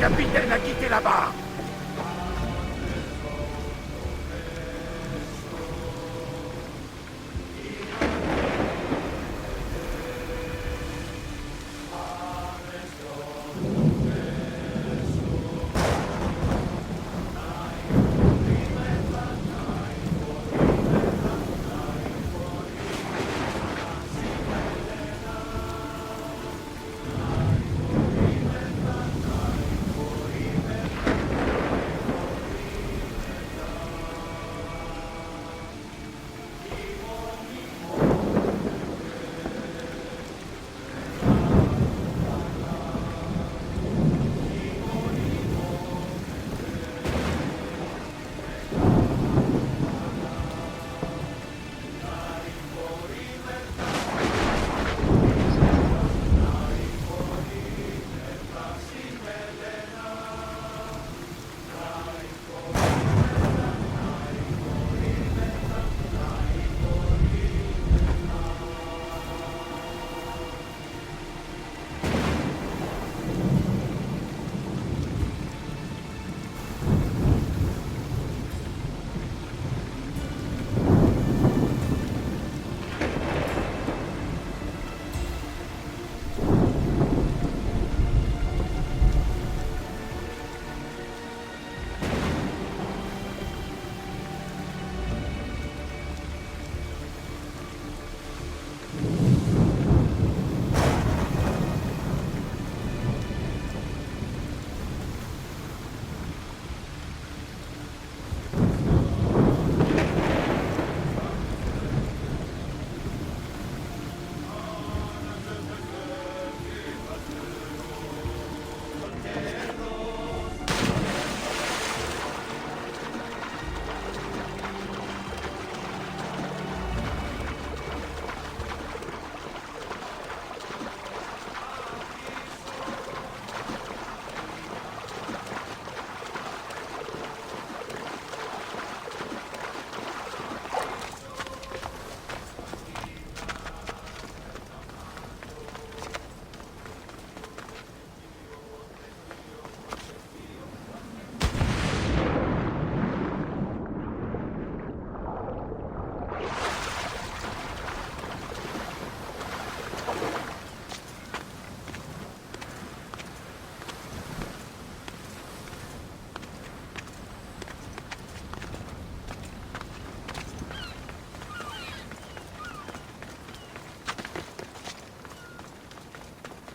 capitaine a quitté là-bas.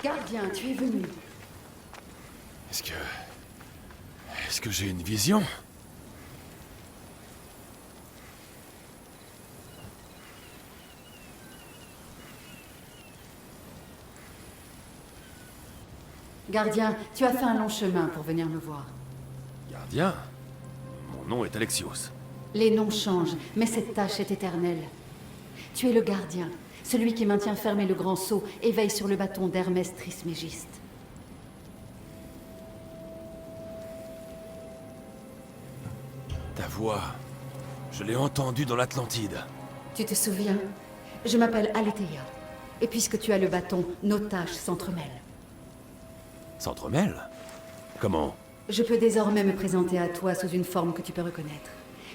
Gardien, tu es venu. Est-ce que j'ai une vision? Gardien, tu as fait un long chemin pour venir me voir. Gardien? Mon nom est Alexios. Les noms changent, mais cette tâche est éternelle. Tu es le gardien, celui qui maintient fermé le grand sceau et veille sur le bâton d'Hermès Trismégiste. Ta voix, je l'ai entendue dans l'Atlantide. Tu te souviens? Je m'appelle Aletheia. Et puisque tu as le bâton, nos tâches s'entremêlent. S'entremêlent? Comment? Je peux désormais me présenter à toi sous une forme que tu peux reconnaître.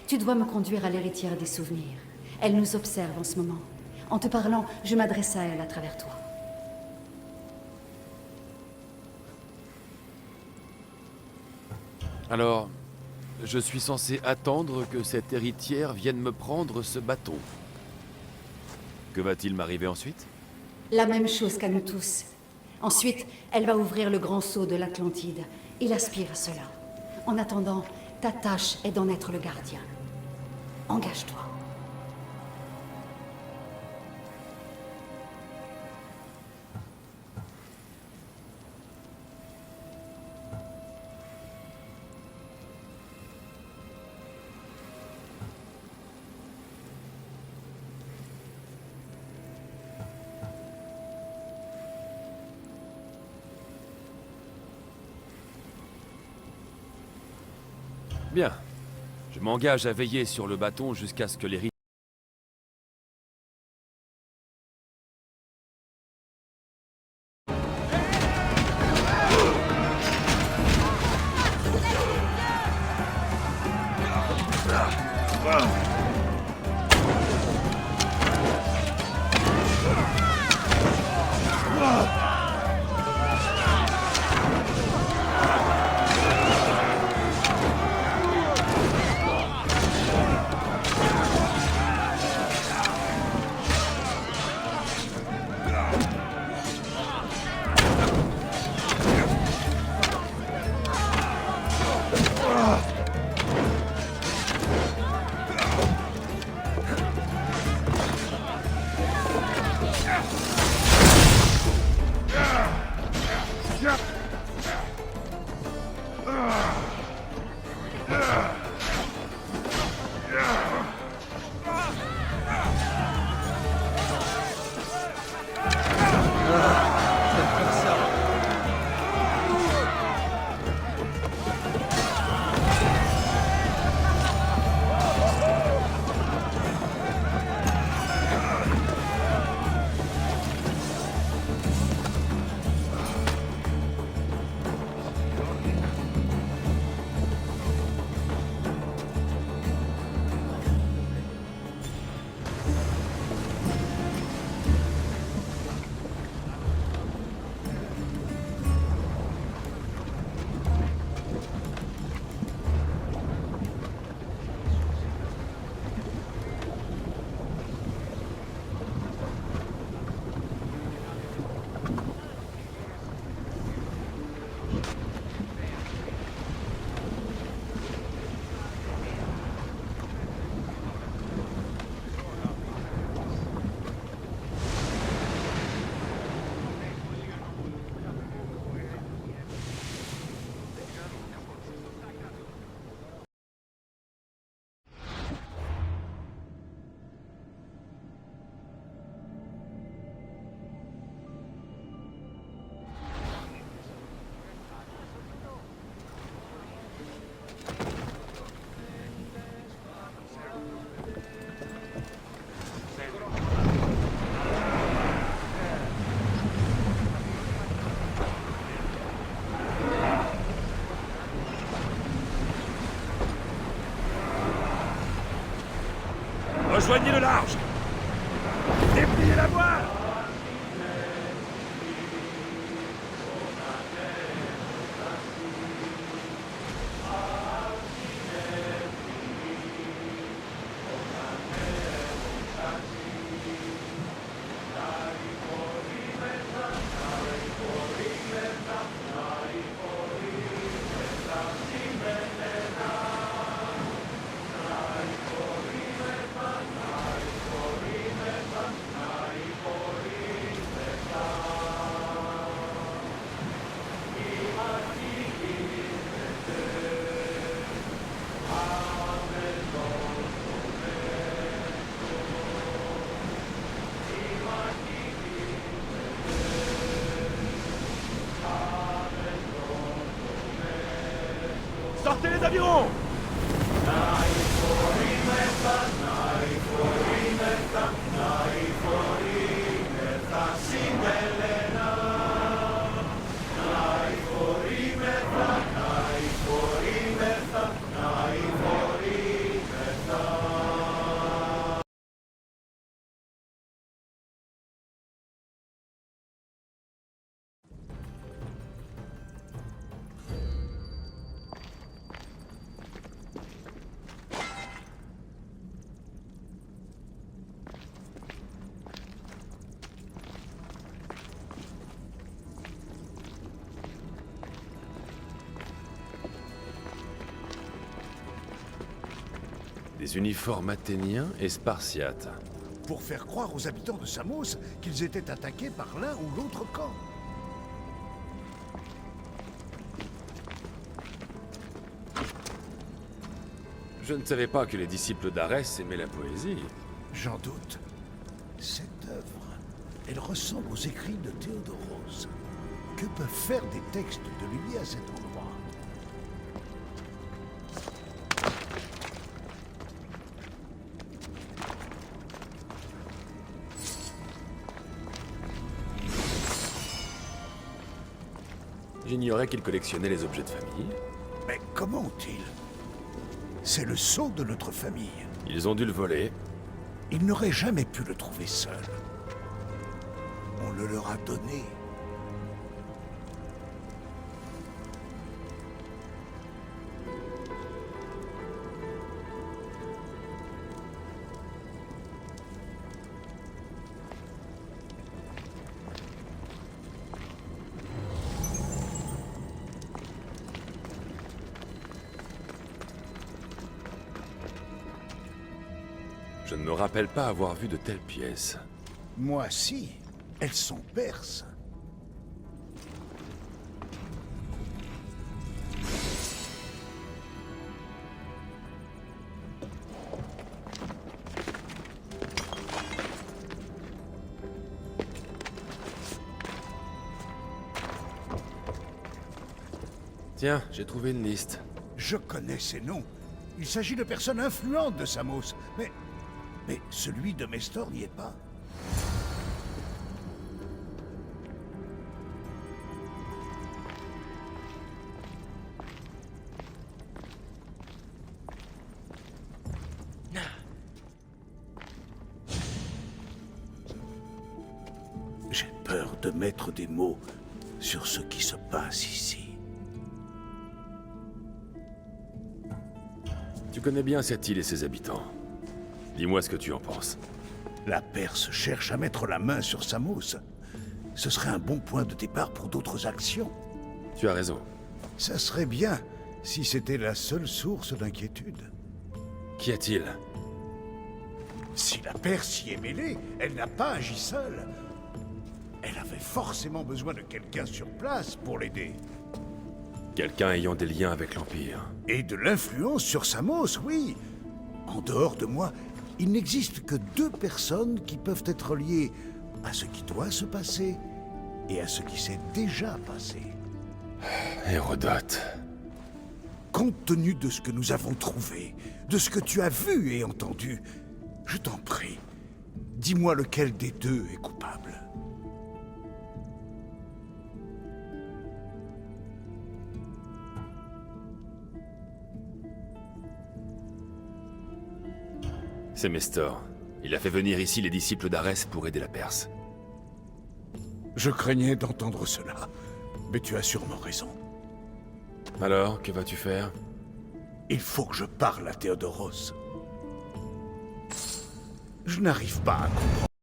Tu dois me conduire à l'héritière des souvenirs. Elle nous observe en ce moment. En te parlant, je m'adresse à elle à travers toi. Alors, je suis censé attendre que cette héritière vienne me prendre ce bâton. Que va-t-il m'arriver ensuite? La même chose qu'à nous tous. Ensuite, elle va ouvrir le grand sceau de l'Atlantide. Il aspire à cela. En attendant, ta tâche est d'en être le gardien. Engage-toi. Bien. Je m'engage à veiller sur le bâton jusqu'à ce que les Rejoignez le large! Dépliez la voile! Sortez les avirons! Des uniformes athéniens et spartiates. Pour faire croire aux habitants de Samos qu'ils étaient attaqués par l'un ou l'autre camp. Je ne savais pas que les disciples d'Arès aimaient la poésie. J'en doute. Cette œuvre, elle ressemble aux écrits de Théodoros. Que peuvent faire des textes de lui à cet endroit? J'ignorais qu'ils collectionnaient les objets de famille. Mais comment ont-ils? C'est le sceau de notre famille. Ils ont dû le voler. Ils n'auraient jamais pu le trouver seuls. On le leur a donné. Je ne me rappelle pas avoir vu de telles pièces. Moi, si. Elles sont perses. Tiens, j'ai trouvé une liste. Je connais ces noms. Il s'agit de personnes influentes de Samos. Mais celui de Mestor n'y est pas. J'ai peur de mettre des mots sur ce qui se passe ici. Tu connais bien cette île et ses habitants. Dis-moi ce que tu en penses. La Perse cherche à mettre la main sur Samos. Ce serait un bon point de départ pour d'autres actions. Tu as raison. Ça serait bien si c'était la seule source d'inquiétude. Qu'y a-t-il? Si la Perse y est mêlée, elle n'a pas agi seule. Elle avait forcément besoin de quelqu'un sur place pour l'aider. Quelqu'un ayant des liens avec l'Empire. Et de l'influence sur Samos, oui. En dehors de moi, il n'existe que deux personnes qui peuvent être liées à ce qui doit se passer et à ce qui s'est déjà passé. Hérodote. Compte tenu de ce que nous avons trouvé, de ce que tu as vu et entendu, je t'en prie, dis-moi lequel des deux est coupable. C'est Mestor. Il a fait venir ici les disciples d'Arès pour aider la Perse. Je craignais d'entendre cela, mais tu as sûrement raison. Alors, que vas-tu faire? Il faut que je parle à Théodoros. Je n'arrive pas à comprendre.